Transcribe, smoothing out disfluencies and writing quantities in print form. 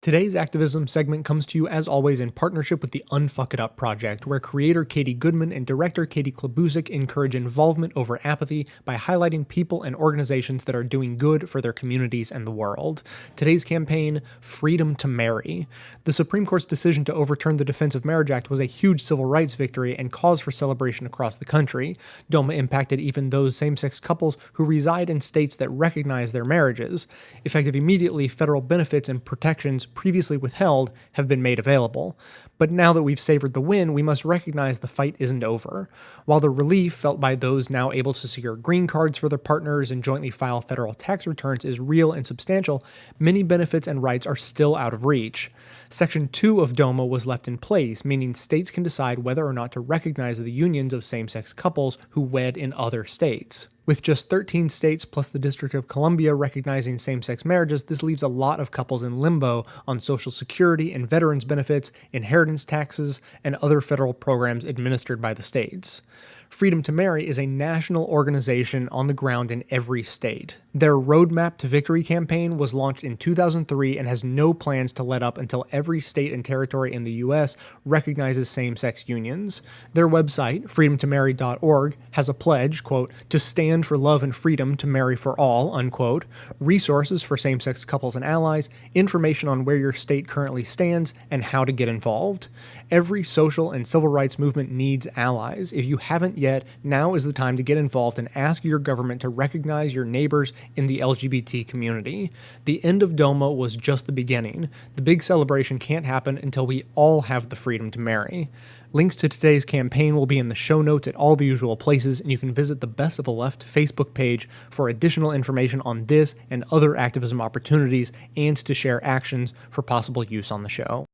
Today's Activism segment comes to you as always in partnership with the UnFuck It Up project, where creator Katie Goodman and director Katie Klabusik encourage involvement over apathy by highlighting people and organizations that are doing good for their communities and the world. Today's campaign, Freedom to Marry. The Supreme Court's decision to overturn the Defense of Marriage Act was a huge civil rights victory and cause for celebration across the country. DOMA impacted even those same-sex couples who reside in states that recognize their marriages. Effective immediately, federal benefits and protections previously withheld have been made available. But now that we've savored the win, we must recognize the fight isn't over. While the relief felt by those now able to secure green cards for their partners and jointly file federal tax returns is real and substantial, many benefits and rights are still out of reach. Section 2 of DOMA was left in place, meaning states can decide whether or not to recognize the unions of same-sex couples who wed in other states. With just 13 states plus the District of Columbia recognizing same-sex marriages, this leaves a lot of couples in limbo on Social Security and veterans benefits, inheritance taxes, and other federal programs administered by the states. Freedom to Marry is a national organization on the ground in every state. Their Roadmap to Victory campaign was launched in 2003 and has no plans to let up until every state and territory in the U.S. recognizes same-sex unions. Their website, freedomtomarry.org, has a pledge, quote, to stand for love and freedom to marry for all, unquote, resources for same-sex couples and allies, information on where your state currently stands, and how to get involved. Every social and civil rights movement needs allies. If you haven't yet, now is the time to get involved and ask your government to recognize your neighbors in the LGBT community. The end of DOMA was just the beginning. The big celebration can't happen until we all have the freedom to marry. Links to today's campaign will be in the show notes at all the usual places, and you can visit the Best of the Left Facebook page for additional information on this and other activism opportunities and to share actions for possible use on the show.